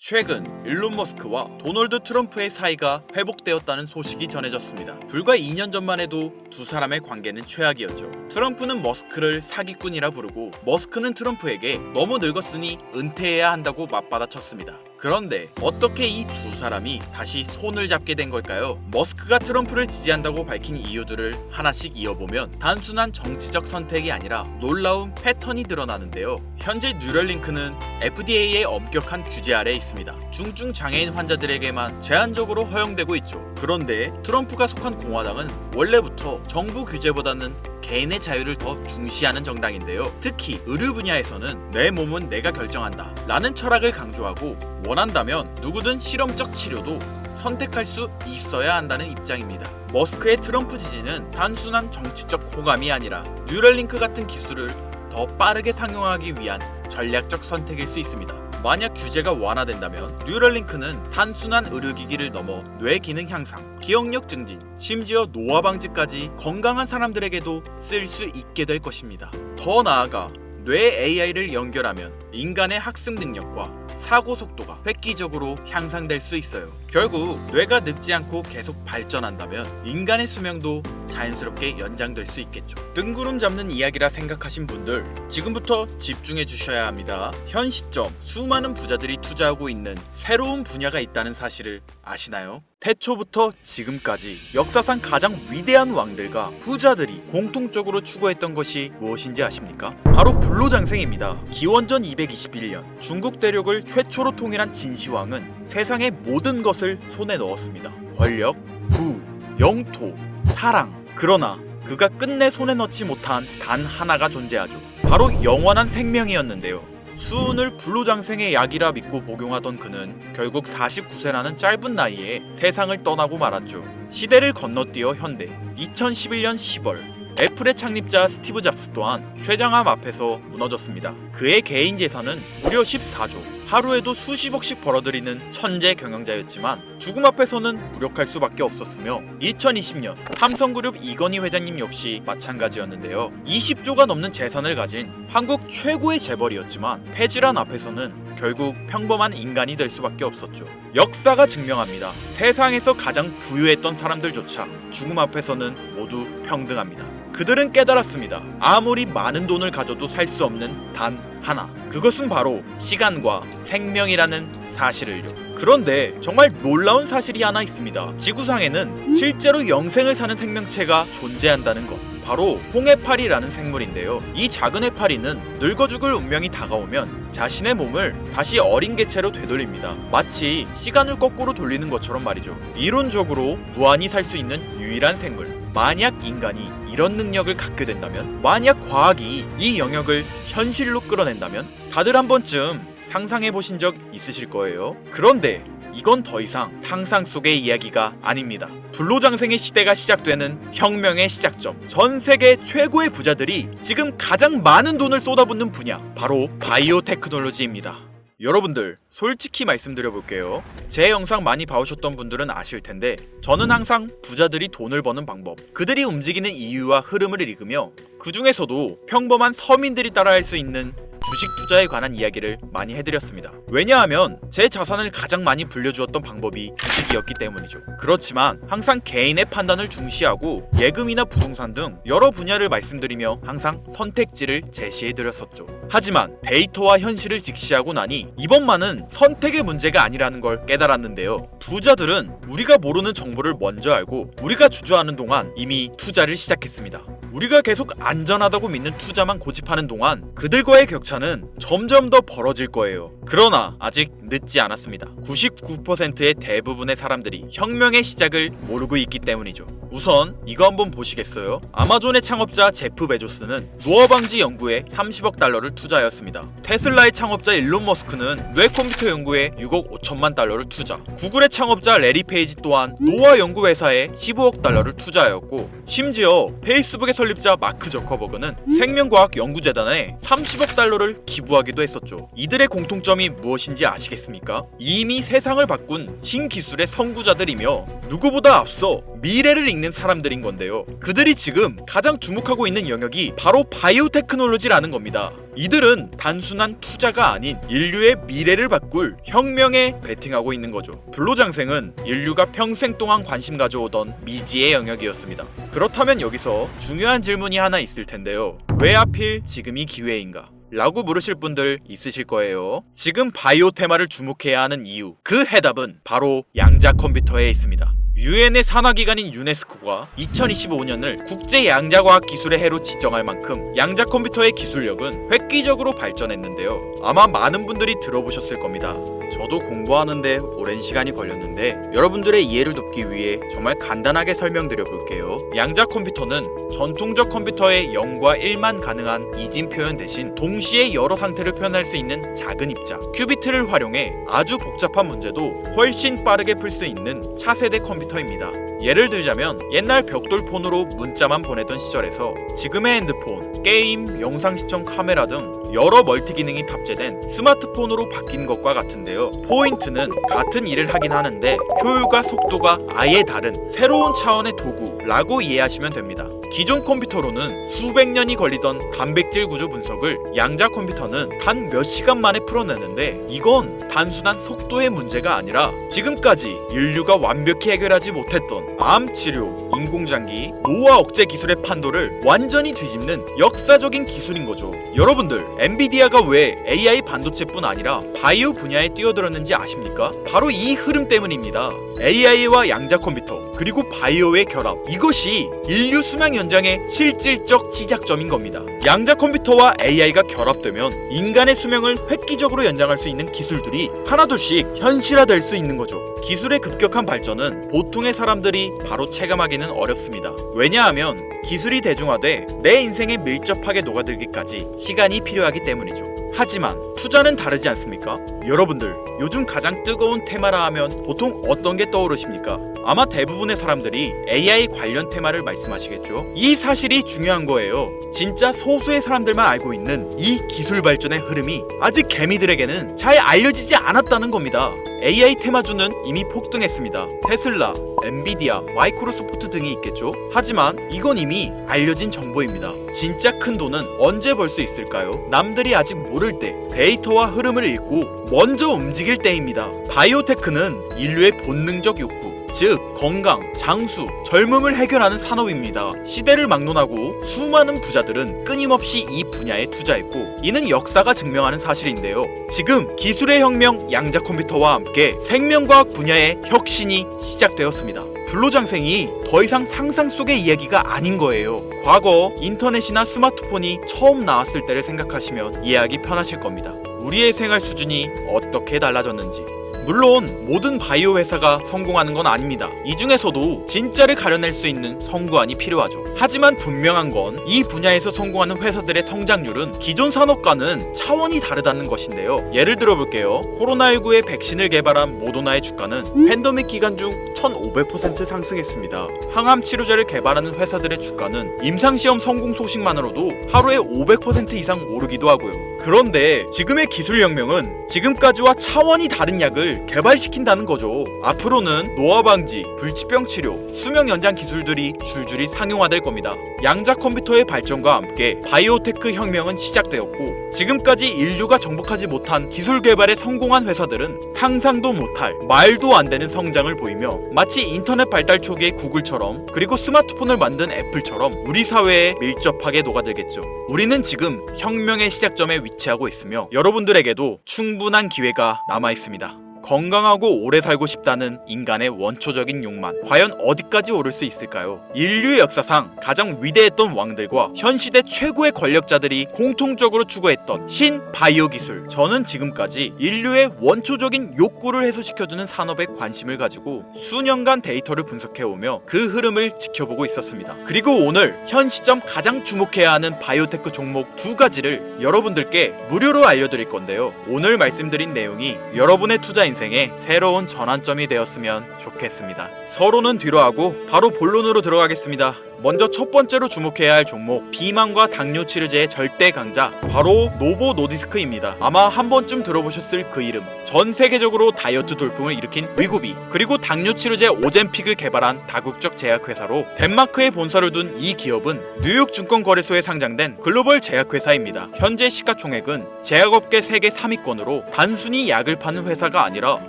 최근 일론 머스크와 도널드 트럼프의 사이가 회복되었다는 소식이 전해졌습니다. 불과 2년 전만 해도 두 사람의 관계는 최악이었죠. 트럼프는 머스크를 사기꾼이라 부르고 머스크는 트럼프에게 너무 늙었으니 은퇴해야 한다고 맞받아쳤습니다. 그런데 어떻게 이 두 사람이 다시 손을 잡게 된 걸까요? 머스크가 트럼프를 지지한다고 밝힌 이유들을 하나씩 이어보면 단순한 정치적 선택이 아니라 놀라운 패턴이 드러나는데요. 현재 뉴럴링크는 FDA의 엄격한 규제 아래 있습니다. 중증 장애인 환자들에게만 제한적으로 허용되고 있죠. 그런데 트럼프가 속한 공화당은 원래부터 정부 규제보다는 개인의 자유를 더 중시하는 정당인데요. 특히 의료 분야에서는 내 몸은 내가 결정한다 라는 철학을 강조하고 원한다면 누구든 실험적 치료도 선택할 수 있어야 한다는 입장입니다. 머스크의 트럼프 지지는 단순한 정치적 호감이 아니라 뉴럴링크 같은 기술을 더 빠르게 상용하기 위한 전략적 선택일 수 있습니다. 만약 규제가 완화된다면 뉴럴링크는 단순한 의료기기를 넘어 뇌 기능 향상, 기억력 증진, 심지어 노화 방지까지 건강한 사람들에게도 쓸 수 있게 될 것입니다. 더 나아가 뇌 AI를 연결하면 인간의 학습 능력과 사고 속도가 획기적으로 향상될 수 있어요. 결국 뇌가 늙지 않고 계속 발전한다면 인간의 수명도 자연스럽게 연장될 수 있겠죠. 뜬구름 잡는 이야기라 생각하신 분들 지금부터 집중해 주셔야 합니다. 현 시점 수많은 부자들이 투자하고 있는 새로운 분야가 있다는 사실을 아시나요? 태초부터 지금까지 역사상 가장 위대한 왕들과 부자들이 공통적으로 추구했던 것이 무엇인지 아십니까? 바로 불로장생입니다. 기원전 221년 중국 대륙을 최초로 통일한 진시황은 세상의 모든 것을 손에 넣었습니다. 권력, 부, 영토, 사랑. 그러나 그가 끝내 손에 넣지 못한 단 하나가 존재하죠. 바로 영원한 생명이었는데요. 수은을 불로장생의 약이라 믿고 복용하던 그는 결국 49세라는 짧은 나이에 세상을 떠나고 말았죠. 시대를 건너뛰어 현대 2011년 10월 애플의 창립자 스티브 잡스 또한 쇠장암 앞에서 무너졌습니다. 그의 개인 재산은 무려 14조, 하루에도 수십억씩 벌어들이는 천재 경영자였지만 죽음 앞에서는 무력할 수밖에 없었으며 2020년 삼성그룹 이건희 회장님 역시 마찬가지였는데요. 20조가 넘는 재산을 가진 한국 최고의 재벌이었지만 폐질환 앞에서는 결국 평범한 인간이 될 수밖에 없었죠. 역사가 증명합니다. 세상에서 가장 부유했던 사람들조차 죽음 앞에서는 모두 평등합니다. 그들은 깨달았습니다. 아무리 많은 돈을 가져도 살 수 없는 단 하나. 그것은 바로 시간과 생명이라는 사실을요. 그런데 정말 놀라운 사실이 하나 있습니다. 지구상에는 실제로 영생을 사는 생명체가 존재한다는 것. 바로 홍해파리라는 생물인데요. 이 작은 해파리는 늙어 죽을 운명이 다가오면 자신의 몸을 다시 어린 개체로 되돌립니다. 마치 시간을 거꾸로 돌리는 것처럼 말이죠. 이론적으로 무한히 살 수 있는 유일한 생물. 만약 인간이 이런 능력을 갖게 된다면, 만약 과학이 이 영역을 현실로 끌어낸다면 다들 한 번쯤 상상해 보신 적 있으실 거예요. 그런데 이건 더 이상 상상 속의 이야기가 아닙니다. 불로장생의 시대가 시작되는 혁명의 시작점. 전 세계 최고의 부자들이 지금 가장 많은 돈을 쏟아붓는 분야, 바로 바이오 테크놀로지입니다. 여러분들 솔직히 말씀드려볼게요. 제 영상 많이 봐오셨던 분들은 아실 텐데 저는 항상 부자들이 돈을 버는 방법, 그들이 움직이는 이유와 흐름을 읽으며 그 중에서도 평범한 서민들이 따라할 수 있는 주식 투자에 관한 이야기를 많이 해드렸습니다. 왜냐하면 제 자산을 가장 많이 불려주었던 방법이 주식이었기 때문이죠. 그렇지만 항상 개인의 판단을 중시하고 예금이나 부동산 등 여러 분야를 말씀드리며 항상 선택지를 제시해드렸었죠. 하지만 데이터와 현실을 직시하고 나니 이번만은 선택의 문제가 아니라는 걸 깨달았는데요. 부자들은 우리가 모르는 정보를 먼저 알고 우리가 주저하는 동안 이미 투자를 시작했습니다. 우리가 계속 안전하다고 믿는 투자만 고집하는 동안 그들과의 격차는 점점 더 벌어질 거예요. 그러나 아직 늦지 않았습니다. 99%의 대부분의 사람들이 혁명의 시작을 모르고 있기 때문이죠. 우선 이거 한번 보시겠어요? 아마존의 창업자 제프 베조스는 노화 방지 연구에 30억 달러를 투자하였습니다. 테슬라의 창업자 일론 머스크는 뇌 컴퓨터 연구에 6억 5천만 달러를 투자. 구글의 창업자 레리 페이지 또한 노화 연구 회사에 15억 달러를 투자하였고, 심지어 페이스북의 설립자 마크 저커버그는 생명과학 연구재단에 30억 달러를 기부하기도 했었죠. 이들의 공통점이 무엇인지 아시겠습니까? 이미 세상을 바꾼 신기술의 선구자들이며 누구보다 앞서 미래를 읽는 사람들인 건데요. 그들이 지금 가장 주목하고 있는 영역이 바로 바이오테크놀로지라는 겁니다. 이들은 단순한 투자가 아닌 인류의 미래를 바꿀 혁명에 베팅하고 있는 거죠. 불로장생은 인류가 평생 동안 관심 가져오던 미지의 영역이었습니다. 그렇다면 여기서 중요한 질문이 하나 있을 텐데요. 왜 하필 지금이 기회인가? 라고 물으실 분들 있으실 거예요. 지금 바이오 테마를 주목해야 하는 이유, 그 해답은 바로 양자 컴퓨터에 있습니다. 유엔의 산하기관인 유네스코가 2025년을 국제 양자과학 기술의 해로 지정할 만큼 양자 컴퓨터의 기술력은 획기적으로 발전했는데요. 아마 많은 분들이 들어보셨을 겁니다. 저도 공부하는데 오랜 시간이 걸렸는데 여러분들의 이해를 돕기 위해 정말 간단하게 설명드려 볼게요. 양자 컴퓨터는 전통적 컴퓨터의 0과 1만 가능한 이진 표현 대신 동시에 여러 상태를 표현할 수 있는 작은 입자 큐비트를 활용해 아주 복잡한 문제도 훨씬 빠르게 풀 수 있는 차세대 컴퓨터입니다. 예를 들자면 옛날 벽돌폰으로 문자만 보내던 시절에서 지금의 핸드폰, 게임, 영상 시청 카메라 등 여러 멀티 기능이 탑재된 스마트폰으로 바뀐 것과 같은데요. 포인트는 같은 일을 하긴 하는데 효율과 속도가 아예 다른 새로운 차원의 도구라고 이해하시면 됩니다. 기존 컴퓨터로는 수백 년이 걸리던 단백질 구조 분석을 양자 컴퓨터는 단 몇 시간 만에 풀어내는데 이건 단순한 속도의 문제가 아니라 지금까지 인류가 완벽히 해결하지 못했던 암 치료, 인공장기, 노화 억제 기술의 판도를 완전히 뒤집는 역사적인 기술인 거죠. 여러분들, 엔비디아가 왜 AI 반도체뿐 아니라 바이오 분야에 뛰어들었는지 아십니까? 바로 이 흐름 때문입니다. AI와 양자 컴퓨터 그리고 바이오의 결합, 이것이 인류 수명 연장의 실질적 시작점인 겁니다. 양자 컴퓨터와 AI가 결합되면 인간의 수명을 획기적으로 연장할 수 있는 기술들이 하나둘씩 현실화될 수 있는 거죠. 기술의 급격한 발전은 보통의 사람들이 바로 체감하기는 어렵습니다. 왜냐하면 기술이 대중화돼 내 인생에 밀접하게 녹아들기까지 시간이 필요하기 때문이죠. 하지만 투자는 다르지 않습니까? 여러분들, 요즘 가장 뜨거운 테마라 하면 보통 어떤 게 떠오르십니까? 아마 대부분의 사람들이 AI 관련 테마를 말씀하시겠죠? 이 사실이 중요한 거예요. 진짜 소수의 사람들만 알고 있는 이 기술 발전의 흐름이 아직 개미들에게는 잘 알려지지 않았다는 겁니다. AI 테마주는 이미 폭등했습니다. 테슬라, 엔비디아, 마이크로소프트 등이 있겠죠? 하지만 이건 이미 알려진 정보입니다. 진짜 큰 돈은 언제 벌 수 있을까요? 남들이 아직 모를 때 데이터와 흐름을 읽고 먼저 움직일 때입니다. 바이오테크는 인류의 본능적 욕구, 즉 건강, 장수, 젊음을 해결하는 산업입니다. 시대를 막론하고 수많은 부자들은 끊임없이 이 분야에 투자했고 이는 역사가 증명하는 사실인데요. 지금 기술의 혁명 양자 컴퓨터와 함께 생명과학 분야의 혁신이 시작되었습니다. 불로장생이 더 이상 상상 속의 이야기가 아닌 거예요. 과거 인터넷이나 스마트폰이 처음 나왔을 때를 생각하시면 이해하기 편하실 겁니다. 우리의 생활 수준이 어떻게 달라졌는지. 물론 모든 바이오 회사가 성공하는 건 아닙니다. 이 중에서도 진짜를 가려낼 수 있는 성구안이 필요하죠. 하지만 분명한 건 이 분야에서 성공하는 회사들의 성장률은 기존 산업과는 차원이 다르다는 것인데요. 예를 들어볼게요. 코로나19의 백신을 개발한 모더나의 주가는 팬데믹 기간 중 1500% 상승했습니다. 항암 치료제를 개발하는 회사들의 주가는 임상시험 성공 소식만으로도 하루에 500% 이상 오르기도 하고요. 그런데 지금의 기술혁명은 지금까지와 차원이 다른 약을 개발시킨다는 거죠. 앞으로는 노화 방지, 불치병 치료, 수명 연장 기술들이 줄줄이 상용화될 겁니다. 양자 컴퓨터의 발전과 함께 바이오테크 혁명은 시작되었고 지금까지 인류가 정복하지 못한 기술 개발에 성공한 회사들은 상상도 못할 말도 안 되는 성장을 보이며 마치 인터넷 발달 초기의 구글처럼 그리고 스마트폰을 만든 애플처럼 우리 사회에 밀접하게 녹아들겠죠. 우리는 지금 혁명의 시작점에 위치하고 있으며 여러분들에게도 충분한 기회가 남아 있습니다. 건강하고 오래 살고 싶다는 인간의 원초적인 욕망, 과연 어디까지 오를 수 있을까요? 인류의 역사상 가장 위대했던 왕들과 현 시대 최고의 권력자들이 공통적으로 추구했던 신바이오 기술. 저는 지금까지 인류의 원초적인 욕구를 해소시켜주는 산업에 관심을 가지고 수년간 데이터를 분석해오며 그 흐름을 지켜보고 있었습니다. 그리고 오늘 현 시점 가장 주목해야 하는 바이오테크 종목 2가지를 여러분들께 무료로 알려드릴 건데요. 오늘 말씀드린 내용이 여러분의 투자 인생의 새로운 전환점이 되었으면 좋겠습니다. 서로는 뒤로 하고 바로 본론으로 들어가겠습니다. 먼저 첫 번째로 주목해야 할 종목, 비만과 당뇨 치료제의 절대 강자, 바로 노보 노디스크입니다. 아마 한 번쯤 들어보셨을 그 이름. 전 세계적으로 다이어트 돌풍을 일으킨 위고비, 그리고 당뇨 치료제 오젬픽을 개발한 다국적 제약회사로 덴마크에 본사를 둔 이 기업은 뉴욕 증권거래소에 상장된 글로벌 제약회사입니다. 현재 시가총액은 제약업계 세계 3위권으로 단순히 약을 파는 회사가 아니라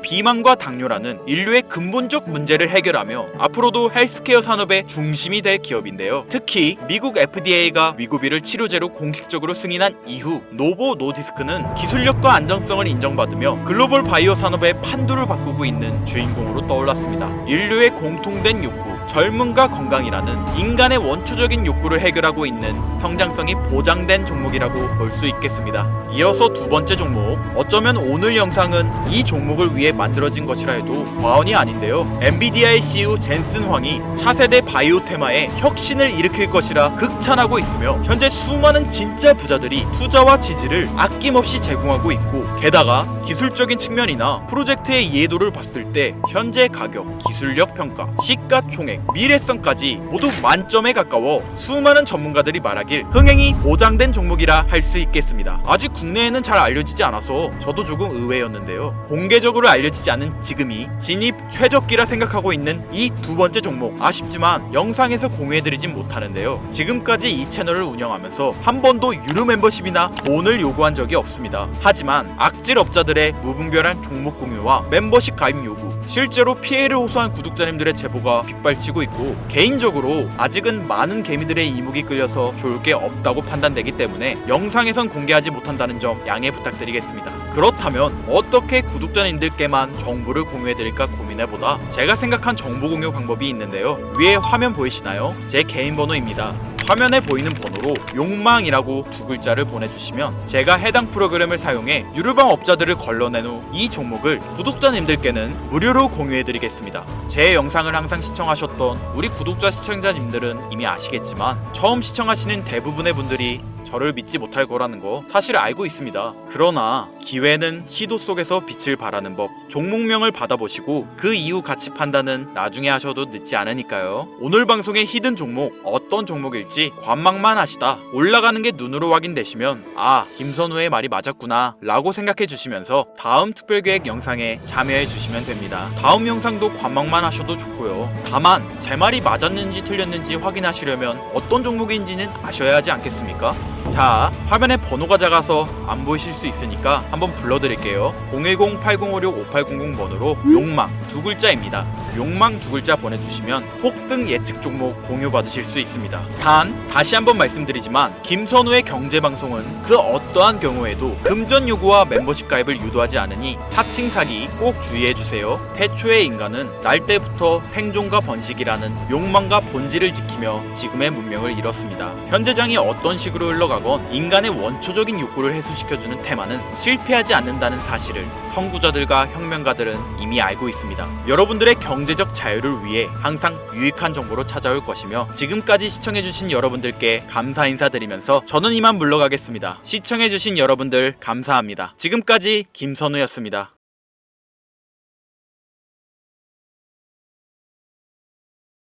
비만과 당뇨라는 인류의 근본적 문제를 해결하며 앞으로도 헬스케어 산업의 중심이 될 기업인데요. 특히 미국 FDA가 위고비를 치료제로 공식적으로 승인한 이후 노보 노디스크는 기술력과 안정성을 인정받으며 글로벌 바이오 산업의 판도를 바꾸고 있는 주인공으로 떠올랐습니다. 인류의 공통된 욕구, 젊음과 건강이라는 인간의 원초적인 욕구를 해결하고 있는 성장성이 보장된 종목이라고 볼 수 있겠습니다. 이어서 두 번째 종목, 어쩌면 오늘 영상은 이 종목을 위해 만들어진 것이라 해도 과언이 아닌데요. 엔비디아의 CEO 젠슨 황이 차세대 바이오 테마에 혁신을 일으킬 것이라 극찬하고 있으며 현재 수많은 진짜 부자들이 투자와 지지를 아낌없이 제공하고 있고, 게다가 기술적인 측면이나 프로젝트의 이해도를 봤을 때 현재 가격, 기술력 평가, 시가총액, 미래성까지 모두 만점에 가까워 수많은 전문가들이 말하길 흥행이 보장된 종목이라 할 수 있겠습니다. 아직 국내에는 잘 알려지지 않아서 저도 조금 의외였는데요. 공개적으로 알려지지 않은 지금이 진입 최적기라 생각하고 있는 이 두 번째 종목, 아쉽지만 영상에서 공유해드리진 못하는데요. 지금까지 이 채널을 운영하면서 한 번도 유료 멤버십이나 돈을 요구한 적이 없습니다. 하지만 악질업자들의 무분별한 종목 공유와 멤버십 가입 요구, 실제로 피해를 호소한 구독자님들의 제보가 빗발치고 있고, 개인적으로 아직은 많은 개미들의 이목이 끌려서 좋을 게 없다고 판단되기 때문에 영상에선 공개하지 못한다는 점 양해 부탁드리겠습니다. 그렇다면 어떻게 구독자님들께만 정보를 공유해드릴까 고민해보다 제가 생각한 정보 공유 방법이 있는데요. 위에 화면 보이시나요? 제 개인 번호입니다. 화면에 보이는 번호로 욕망이라고 두 글자를 보내주시면 제가 해당 프로그램을 사용해 유료방 업자들을 걸러낸 후 이 종목을 구독자님들께는 무료로 공유해드리겠습니다. 제 영상을 항상 시청하셨던 우리 구독자 시청자님들은 이미 아시겠지만 처음 시청하시는 대부분의 분들이 저를 믿지 못할 거라는 거 사실 알고 있습니다. 그러나 기회는 시도 속에서 빛을 발하는 법, 종목명을 받아보시고 그 이후 가치 판단은 나중에 하셔도 늦지 않으니까요. 오늘 방송의 히든 종목, 어떤 종목일지 관망만 하시다 올라가는 게 눈으로 확인되시면 아, 김선우의 말이 맞았구나 라고 생각해 주시면서 다음 특별계획 영상에 참여해 주시면 됩니다. 다음 영상도 관망만 하셔도 좋고요. 다만 제 말이 맞았는지 틀렸는지 확인하시려면 어떤 종목인지는 아셔야 하지 않겠습니까? 자, 화면에 번호가 작아서 안 보이실 수 있으니까 한번 불러드릴게요. 010-8056-5800 번호로 욕망 두 글자입니다. 욕망 두 글자 보내주시면 폭등 예측 종목 공유 받으실 수 있습니다. 단 다시 한번 말씀드리지만 김선우의 경제방송은 그 어떠한 경우에도 금전 요구와 멤버십 가입을 유도하지 않으니 사칭 사기 꼭 주의해주세요. 태초의 인간은 날 때부터 생존과 번식이라는 욕망과 본질을 지키며 지금의 문명을 이뤘습니다. 현재장이 어떤 식으로 흘러가건 인간의 원초적인 욕구를 해소시켜주는 테마는 실패하지 않는다는 사실을 선구자들과 혁명가들은 이미 알고 있습니다. 여러분들의 경제적 자유를 위해 항상 유익한 정보로 찾아올 것이며, 지금까지 시청해주신 여러분들께 감사 인사드리면서 저는 이만 물러가겠습니다. 시청해주신 여러분들 감사합니다. 지금까지 김선우였습니다.